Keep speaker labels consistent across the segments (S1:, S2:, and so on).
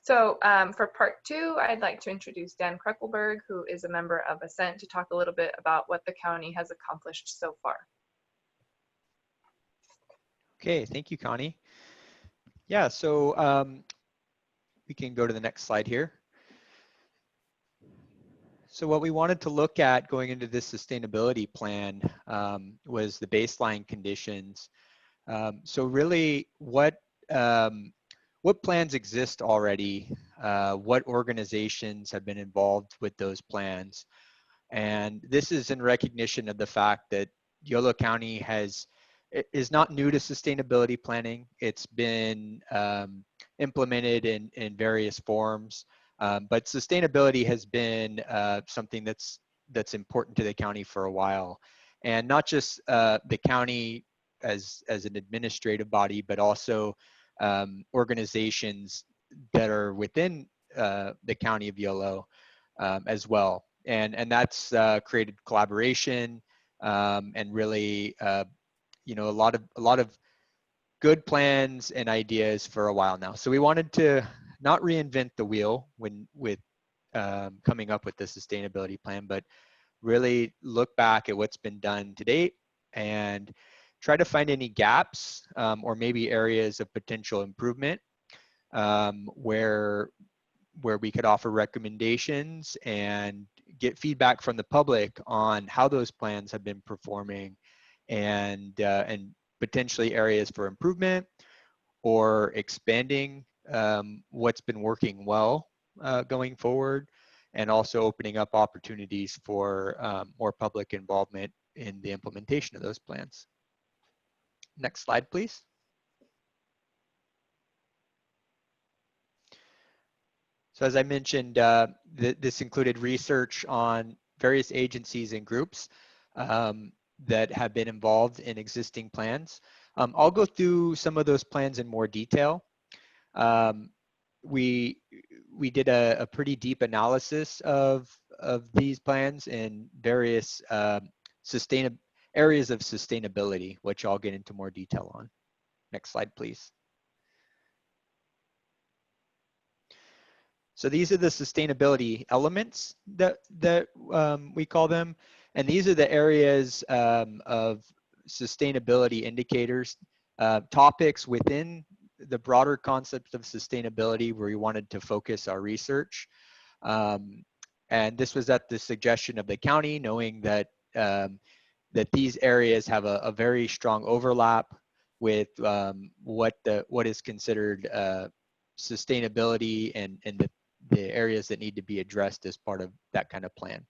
S1: So for part two, I'd like to introduce Dan Kreckelberg, who is a member of Ascent, to talk a little bit about what the county has accomplished so far.
S2: Okay, thank you, Connie. Yeah, so we can go to the next slide here. So what we wanted to look at going into this sustainability plan was the baseline conditions. So really, what plans exist already? What organizations have been involved with those plans? And this is in recognition of the fact that Yolo County is not new to sustainability planning. It's been implemented in various forms, but sustainability has been something that's important to the county for a while, and not just the county as an administrative body, but also organizations that are within the county of Yolo as well. And that's created collaboration and really a lot of good plans and ideas for a while now. So we wanted to not reinvent the wheel with coming up with the sustainability plan, but really look back at what's been done to date and try to find any gaps or maybe areas of potential improvement where we could offer recommendations and get feedback from the public on how those plans have been performing and potentially areas for improvement or expanding what's been working well going forward, and also opening up opportunities for more public involvement in the implementation of those plans. Next slide, please. So as I mentioned, this included research on various agencies and groups that have been involved in existing plans. I'll go through some of those plans in more detail. We did a pretty deep analysis of these plans in various areas of sustainability, which I'll get into more detail on. Next slide, please. So these are the sustainability elements that we call them. And these are the areas of sustainability indicators, topics within the broader concept of sustainability where we wanted to focus our research. And this was at the suggestion of the county, knowing that that these areas have a very strong overlap with what is considered sustainability and the areas that need to be addressed as part of that kind of plan.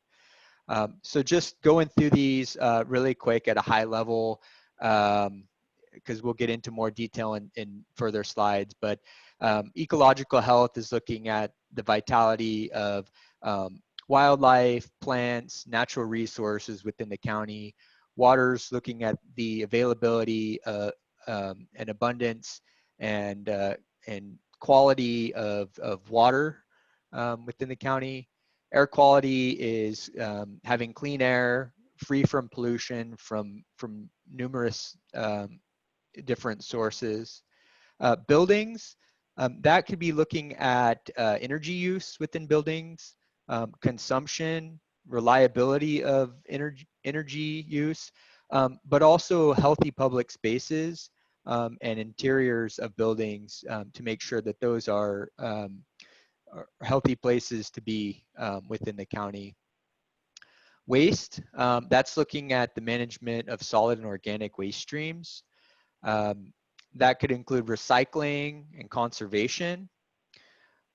S2: So just going through these really quick at a high level, because we'll get into more detail in further slides, but ecological health is looking at the vitality of wildlife, plants, natural resources within the county. Water's looking at the availability and abundance and quality of water within the county. Air quality is having clean air, free from pollution from numerous different sources. Buildings, that could be looking at energy use within buildings, consumption, reliability of energy use, but also healthy public spaces and interiors of buildings to make sure that those are healthy places to be within the county. Waste, that's looking at the management of solid and organic waste streams. That could include recycling and conservation.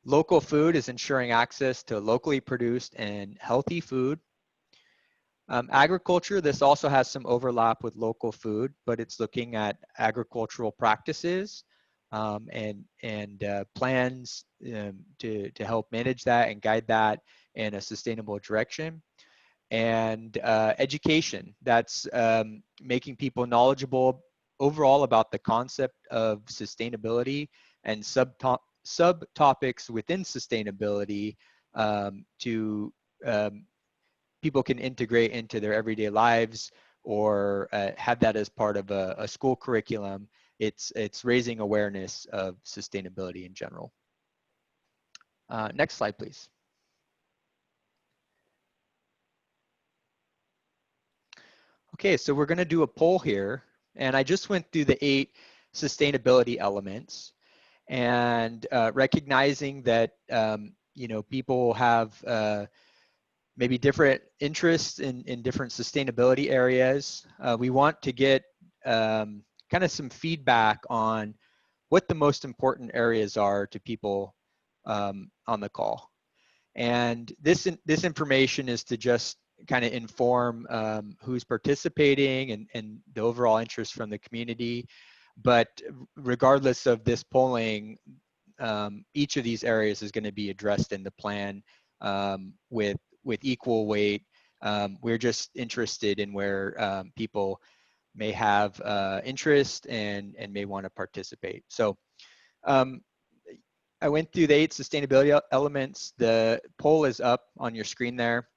S2: Local food is ensuring access to locally produced and healthy food. Agriculture, this also has some overlap with local food, but it's looking at agricultural practices and plans to help manage that and guide that in a sustainable direction. And education, that's making people knowledgeable overall about the concept of sustainability and subtopics within sustainability to people can integrate into their everyday lives or have that as part of a school curriculum. It's raising awareness of sustainability in general. Next slide, please. Okay, so we're going to do a poll here, and I just went through the 8 sustainability elements, and recognizing that you know, people have maybe different interests in different sustainability areas. We want to get kind of some feedback on what the most important areas are to people on the call. And this information is to just kind of inform who's participating and the overall interest from the community. But regardless of this polling, each of these areas is going to be addressed in the plan with equal weight. We're just interested in where people may have interest and may want to participate. So I went through the 8 sustainability elements. The poll is up on your screen there.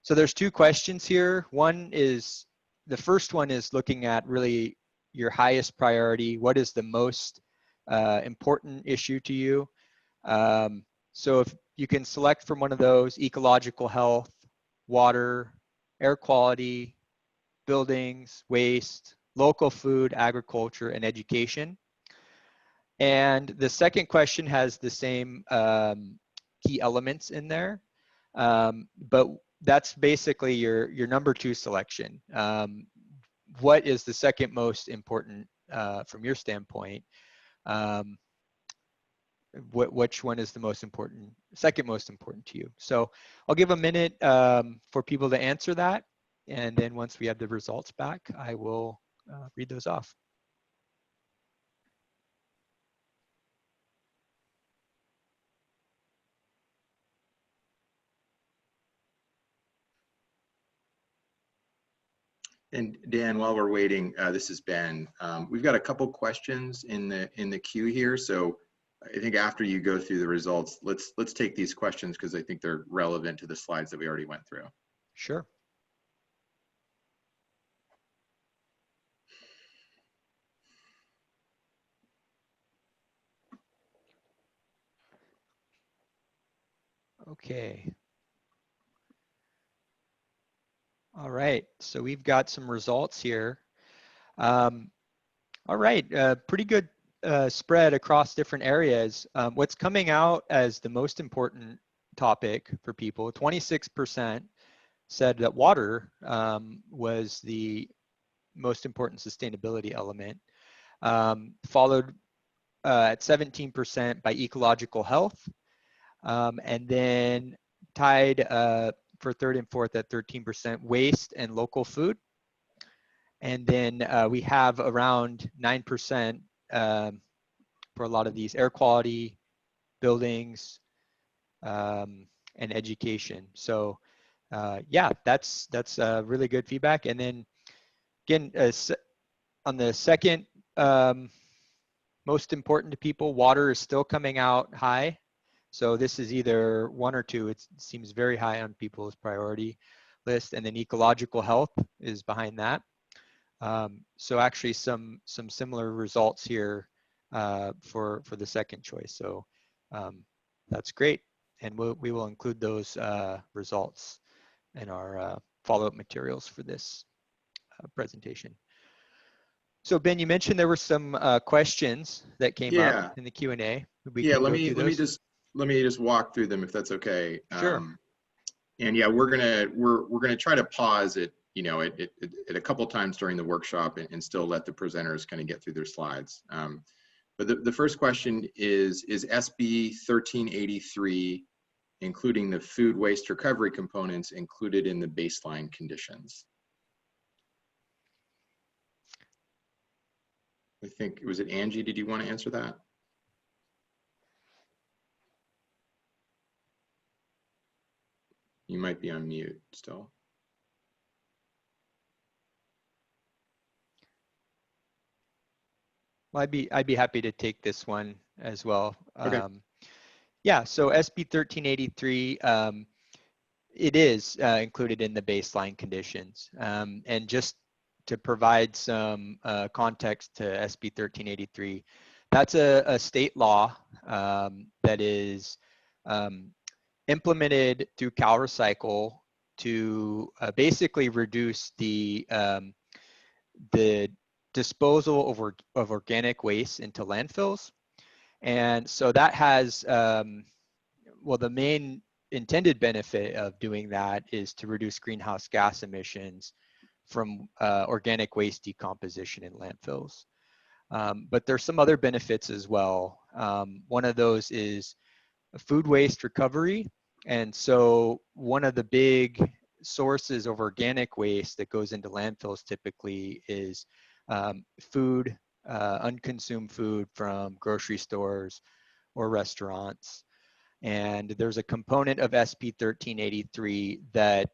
S2: So there's 2 questions here. One is, the first one is looking at really your highest priority. What is the most important issue to you? So if you can select from one of those: ecological health, water, air quality, buildings, waste, local food, agriculture, and education. And the second question has the same key elements in there, but that's basically your number 2 selection. What is the second most important from your standpoint? Which one is the most important, second most important to you? So I'll give a minute for people to answer that. And then once we have the results back, I will read those off.
S3: And Dan, while we're waiting, this is Ben. We've got a couple questions in the queue here. So I think after you go through the results, let's take these questions because I think they're relevant to the slides that we already went through.
S2: Sure. Okay. All right, so we've got some results here. All right, pretty good spread across different areas. What's coming out as the most important topic for people, 26% said that water was the most important sustainability element, followed at 17% by ecological health, and then tied for third and fourth at 13%, waste and local food. And then we have around 9% for a lot of these: air quality, buildings, and education. So yeah, that's really good feedback. And then again, on the second most important to people, water is still coming out high. So this is either 1 or 2. It seems very high on people's priority list. And then ecological health is behind that. So actually some similar results here for the second choice. So that's great. And we will include those results in our follow-up materials for this presentation. So Ben, you mentioned there were some questions that came up in the Q&A.
S3: Yeah, let me just walk through them if that's okay.
S2: Sure.
S3: And yeah, we're gonna try to pause it, you know, at a couple times during the workshop and still let the presenters kind of get through their slides. But the first question is SB 1383, including the food waste recovery components, included in the baseline conditions? I think, was it Angie? Did you want to answer that? You might be on mute still.
S2: Well, I'd be happy to take this one as well.
S3: Okay.
S2: Yeah, so SB 1383, it is included in the baseline conditions. And just to provide some context to SB 1383, that's a state law that is implemented through CalRecycle to basically reduce the disposal of organic waste into landfills. And so that has, well, the main intended benefit of doing that is to reduce greenhouse gas emissions from organic waste decomposition in landfills. But there's some other benefits as well. One of those is food waste recovery. And so one of the big sources of organic waste that goes into landfills typically is food, unconsumed food from grocery stores or restaurants. And there's a component of SB 1383 that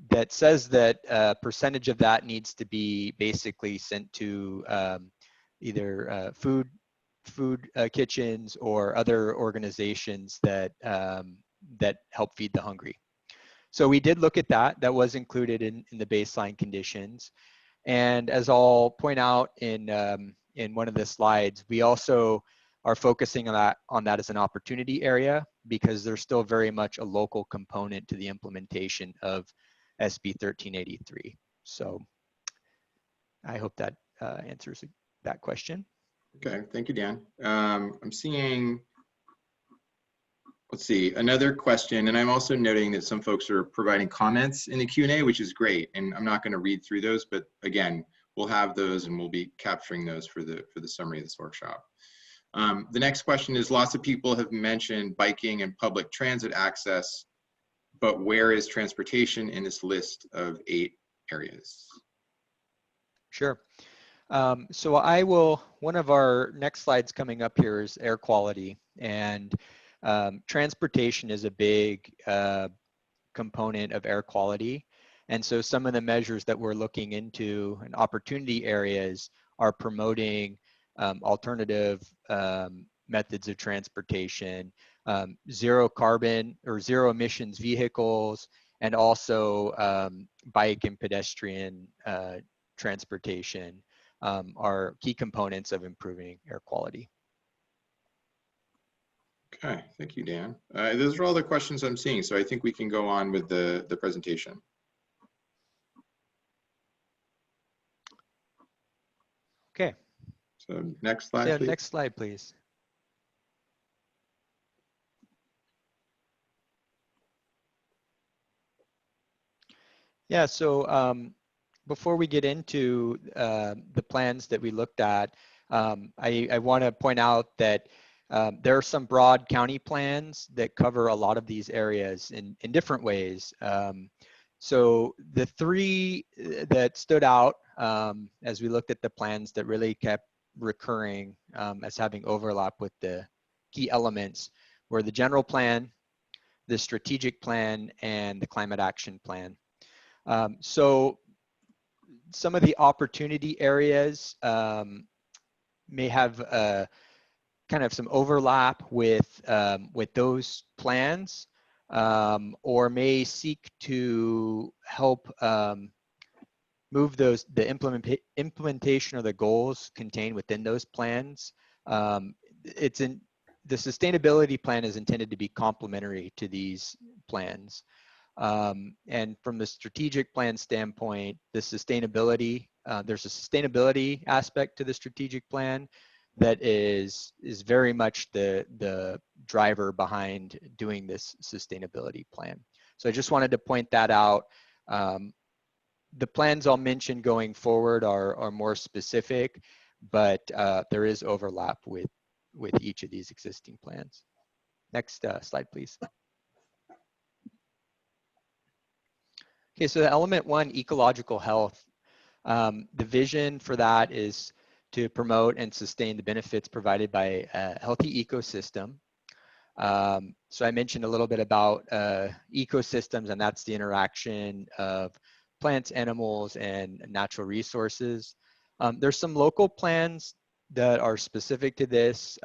S2: that says that a percentage of that needs to be basically sent to either food kitchens or other organizations that that help feed the hungry. So we did look at that. That was included in the baseline conditions. And as I'll point out in one of the slides, we also are focusing on that as an opportunity area because there's still very much a local component to the implementation of SB 1383. So I hope that answers that question.
S3: Okay, thank you, Dan. I'm seeing, let's see, another question, and I'm also noting that some folks are providing comments in the Q&A, which is great, and I'm not going to read through those, but again, we'll have those and we'll be capturing those for the summary of this workshop. The next question is, lots of people have mentioned biking and public transit access, but where is transportation in this list of 8 areas?
S2: Sure. So one of our next slides coming up here is air quality, and transportation is a big component of air quality. And so some of the measures that we're looking into in opportunity areas are promoting alternative methods of transportation, zero carbon or zero emissions vehicles, and also bike and pedestrian transportation are key components of improving air quality.
S3: Okay, thank you, Dan. Those are all the questions I'm seeing, so I think we can go on with the presentation.
S2: Okay.
S3: So next slide,
S2: Yeah,
S3: please.
S2: next slide, please. Yeah, so before we get into the plans that we looked at, I want to point out that there are some broad county plans that cover a lot of these areas in different ways. So the 3 that stood out as we looked at the plans that really kept recurring as having overlap with the key elements were the general plan, the strategic plan, and the climate action plan. So some of the opportunity areas may have kind of some overlap with those plans, or may seek to help move the implementation of the goals contained within those plans. The sustainability plan is intended to be complementary to these plans. And from the strategic plan standpoint, the sustainability, there's a sustainability aspect to the strategic plan that is very much the driver behind doing this sustainability plan. So I just wanted to point that out. The plans I'll mention going forward are more specific, but there is overlap with each of these existing plans. Next slide, please. Okay, so the element 1, ecological health. The vision for that is to promote and sustain the benefits provided by a healthy ecosystem. So I mentioned a little bit about ecosystems, and that's the interaction of plants, animals, and natural resources. There's some local plans that are specific to this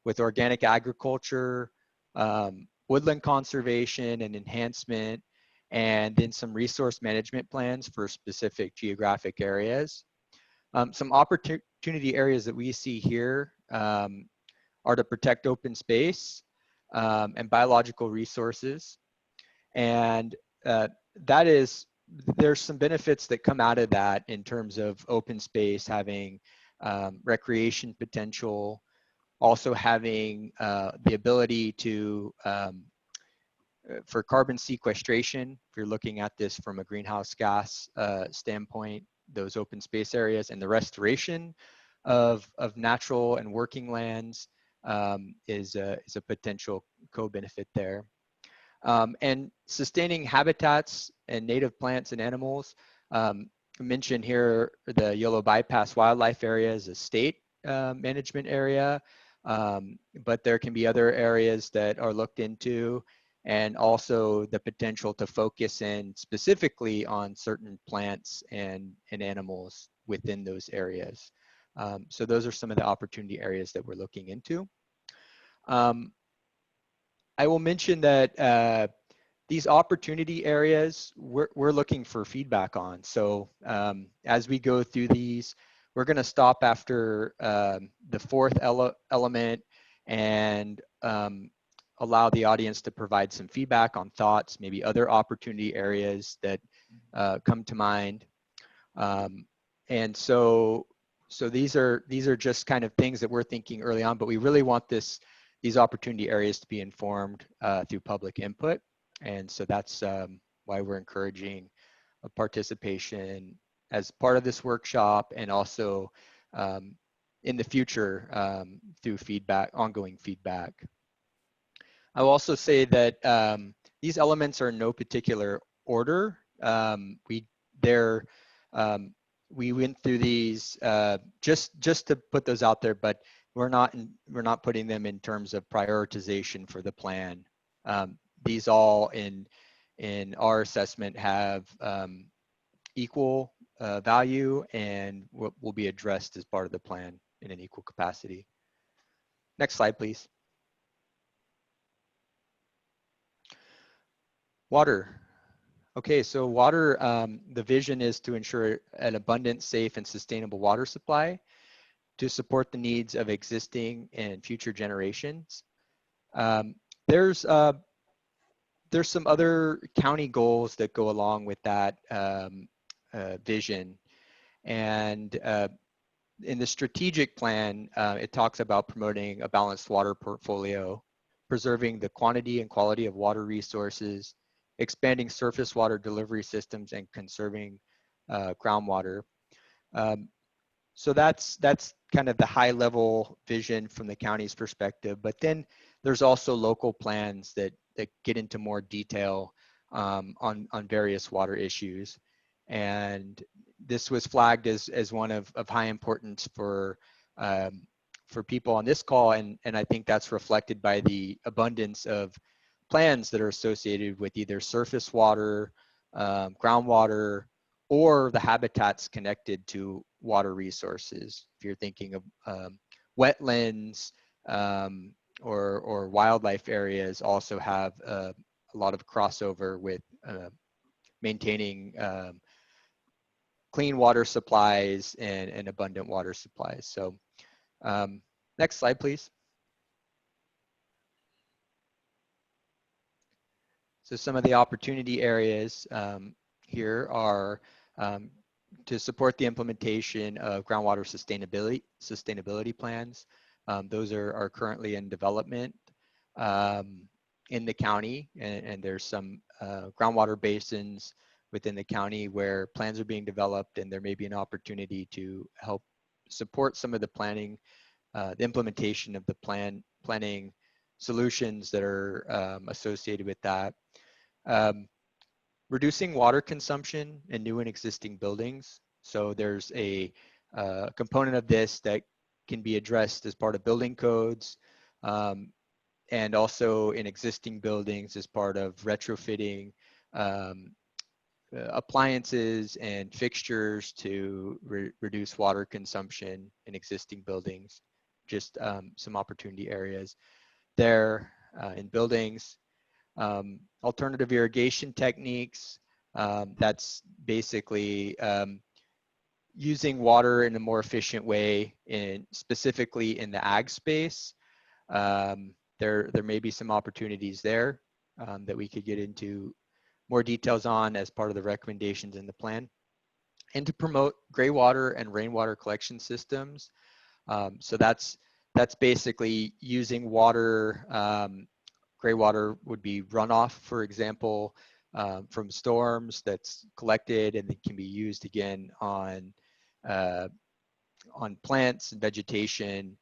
S2: with organic agriculture, woodland conservation and enhancement, and then some resource management plans for specific geographic areas. Some opportunity areas that we see here are to protect open space, and biological resources. And there's some benefits that come out of that in terms of open space having recreation potential, also having the ability to for carbon sequestration, if you're looking at this from a greenhouse gas standpoint, those open space areas, and the restoration of natural and working lands is a potential co-benefit there. And sustaining habitats and native plants and animals. Mentioned here the Yolo Bypass Wildlife Area is a state management area, but there can be other areas that are looked into, and also the potential to focus in specifically on certain plants and animals within those areas. So those are some of the opportunity areas that we're looking into. I will mention that these opportunity areas, we're looking for feedback on. So as we go through these, we're going to stop after the fourth element and allow the audience to provide some feedback on thoughts, maybe other opportunity areas that come to mind. And so these are just kind of things that we're thinking early on, but we really want these opportunity areas to be informed through public input. And so that's why we're encouraging a participation as part of this workshop, and also in the future through feedback, ongoing feedback. I will also say that these elements are in no particular order. We went through these just to put those out there, but we're not putting them in terms of prioritization for the plan. These all in our assessment have equal value and will be addressed as part of the plan in an equal capacity. Next slide, please. Water. Okay, so water, the vision is to ensure an abundant, safe, and sustainable water supply to support the needs of existing and future generations. There's some other county goals that go along with that vision. And in the strategic plan, it talks about promoting a balanced water portfolio, preserving the quantity and quality of water resources, expanding surface water delivery systems, and conserving groundwater. So that's kind of the high level vision from the county's perspective. But then there's also local plans that get into more detail on various water issues. And this was flagged as one of high importance for people on this call. And I think that's reflected by the abundance of plans that are associated with either surface water, groundwater, or the habitats connected to water resources. If you're thinking of wetlands or wildlife areas, also have a lot of crossover with maintaining clean water supplies and abundant water supplies. So next slide, please. So some of the opportunity areas here are to support the implementation of groundwater sustainability plans. Those are currently in development in the county, and there's some groundwater basins within the county where plans are being developed, and there may be an opportunity to help support some of the planning, the implementation of the planning solutions that are associated with that. Reducing water consumption in new and existing buildings. So there's a component of this that can be addressed as part of building codes, and also in existing buildings as part of retrofitting appliances and fixtures to reduce water consumption in existing buildings. Just some opportunity areas there in buildings. Alternative irrigation techniques, that's basically using water in a more efficient way, specifically in the ag space. there may be some opportunities there that we could get into more details on as part of the recommendations in the plan. And to promote gray water and rainwater collection systems. So that's basically using water. Gray water would be runoff, for example, from storms that's collected and it can be used again on plants and vegetation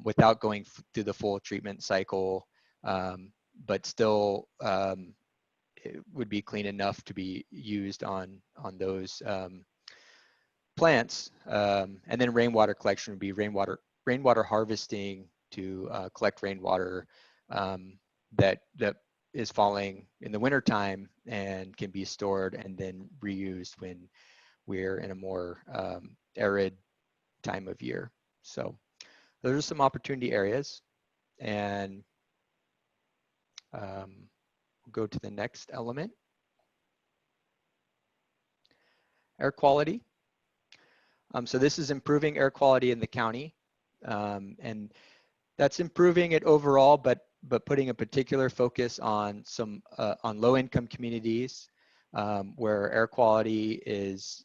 S2: without going through the full treatment cycle, but still it would be clean enough to be used on those plants. And then rainwater collection would be rainwater harvesting to collect rainwater that is falling in the wintertime and can be stored and then reused when we're in a more arid time of year. So those are some opportunity areas. And we'll go to the next element. Air quality. So this is improving air quality in the county. And that's improving it overall, but putting a particular focus on some on low-income communities where air quality is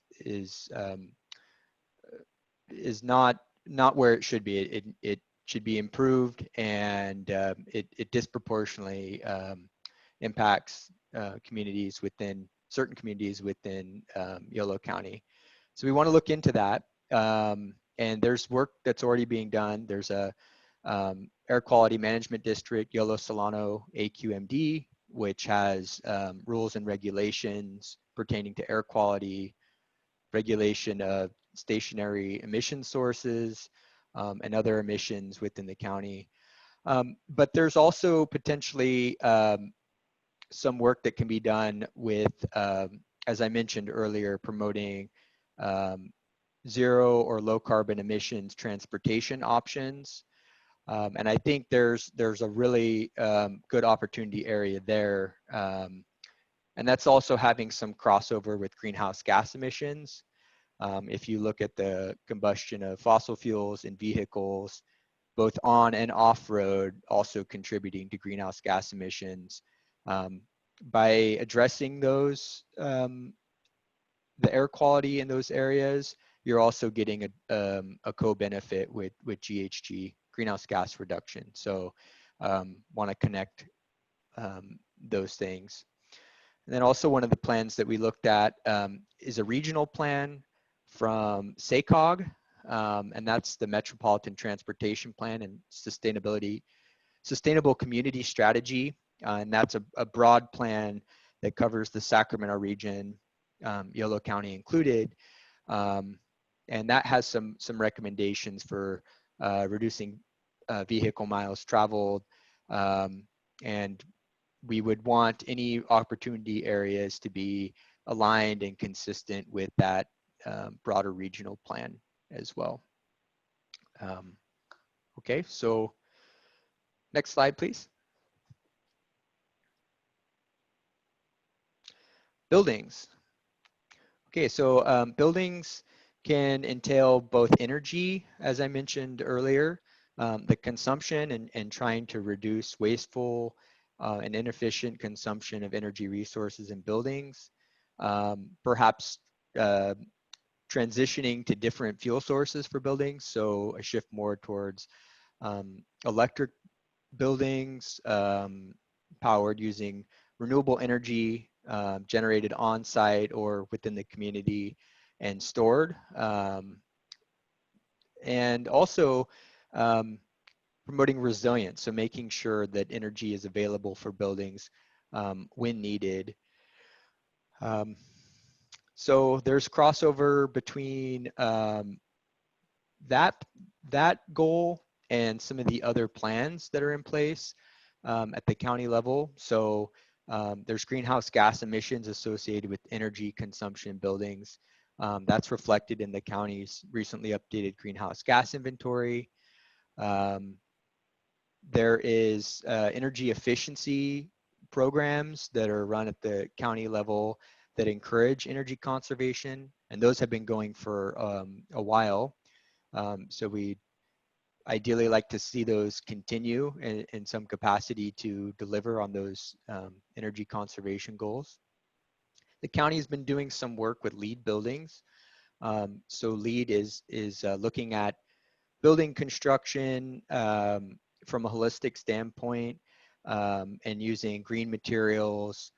S2: not where it should be. It should be improved, and it disproportionately impacts certain communities within Yolo County. So we want to look into that. And there's work that's already being done. There's a air quality management district, Yolo Solano AQMD, which has rules and regulations pertaining to air quality, regulation of stationary emission sources, and other emissions within the county. But there's also potentially some work that can be done with, as I mentioned earlier, promoting zero or low carbon emissions transportation options. And I think there's a really good opportunity area there. And that's also having some crossover with greenhouse gas emissions. If you look at the combustion of fossil fuels in vehicles, both on and off road, also contributing to greenhouse gas emissions. By addressing those, the air quality in those areas, you're also getting a co-benefit with GHG, greenhouse gas reduction. So want to connect those things. And then also one of the plans that we looked at is a regional plan from SACOG, and that's the Metropolitan Transportation Plan and Sustainable Community Strategy. And that's a broad plan that covers the Sacramento region, Yolo County included. And that has some recommendations for reducing vehicle miles traveled. And we would want any opportunity areas to be aligned and consistent with that broader regional plan as well. Okay, so next slide, please. Buildings. Okay, so buildings can entail both energy, as I mentioned earlier, the consumption and trying to reduce wasteful and inefficient consumption of energy resources in buildings, perhaps transitioning to different fuel sources for buildings, so a shift more towards electric buildings powered using renewable energy generated on site or within the community and stored. And also promoting resilience, so making sure that energy is available for buildings when needed. So there's crossover between that goal and some of the other plans that are in place at the county level. So there's greenhouse gas emissions associated with energy consumption in buildings. That's reflected in the county's recently updated greenhouse gas inventory. There is energy efficiency programs that are run at the county level that encourage energy conservation, and those have been going for a while. So we ideally like to see those continue in some capacity to deliver on those energy conservation goals. The county has been doing some work with LEED buildings. So LEED is looking at building construction from a holistic standpoint, and using green materials,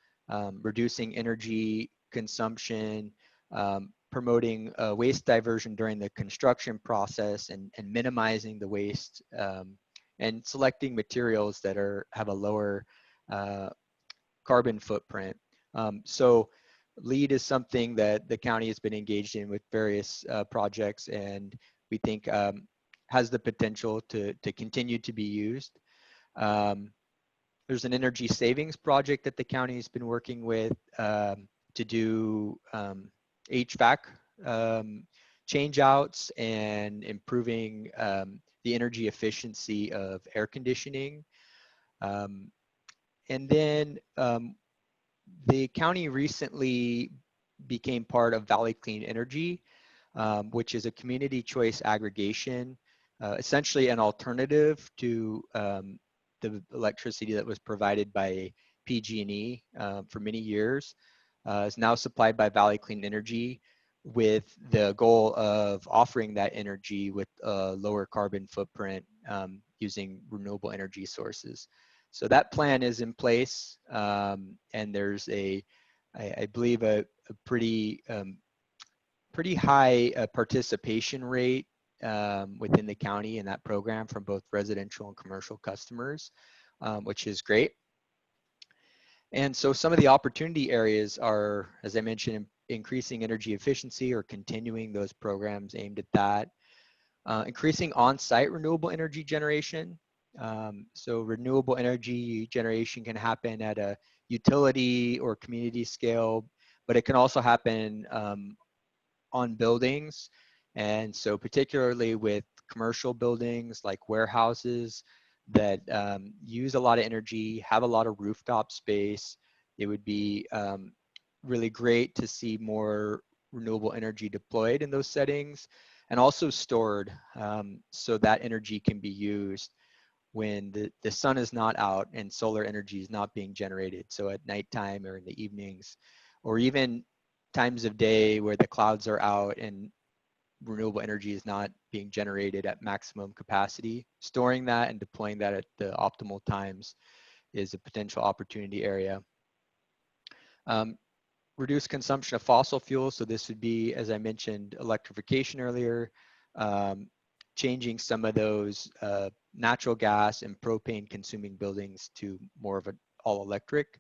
S2: reducing energy consumption, promoting waste diversion during the construction process, and minimizing the waste, and selecting materials that have a lower carbon footprint. So LEED is something that the county has been engaged in with various projects, and we think has the potential to continue to be used. There's an energy savings project that the county has been working with to do HVAC change outs and improving the energy efficiency of air conditioning. And then the county recently became part of Valley Clean Energy, which is a community choice aggregation, essentially an alternative to the electricity that was provided by PG&E for many years. Is now supplied by Valley Clean Energy, with the goal of offering that energy with a lower carbon footprint using renewable energy sources. So that plan is in place, and there's I believe a pretty high participation rate within the county in that program from both residential and commercial customers, which is great. And so some of the opportunity areas are, as I mentioned, increasing energy efficiency or continuing those programs aimed at that. Increasing on-site renewable energy generation. So renewable energy generation can happen at a utility or community scale, but it can also happen on buildings. And so particularly with commercial buildings like warehouses that use a lot of energy, have a lot of rooftop space, it would be really great to see more renewable energy deployed in those settings, and also stored so that energy can be used when the sun is not out and solar energy is not being generated. So at nighttime or in the evenings, or even times of day where the clouds are out and renewable energy is not being generated at maximum capacity, storing that and deploying that at the optimal times is a potential opportunity area. Reduce consumption of fossil fuels. So this would be, as I mentioned, electrification earlier, changing some of those natural gas and propane consuming buildings to more of an all electric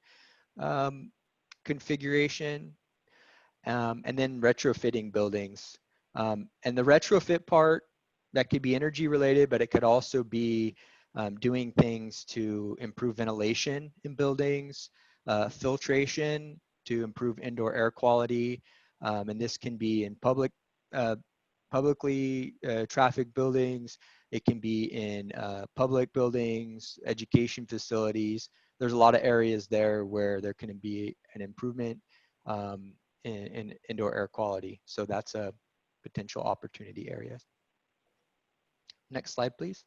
S2: configuration, and then retrofitting buildings. And the retrofit part, that could be energy related, but it could also be doing things to improve ventilation in buildings, filtration to improve indoor air quality. And this can be in publicly traffic buildings. It can be in public buildings, education facilities. There's a lot of areas there where there can be an improvement in indoor air quality. So that's a potential opportunity area. Next slide, please.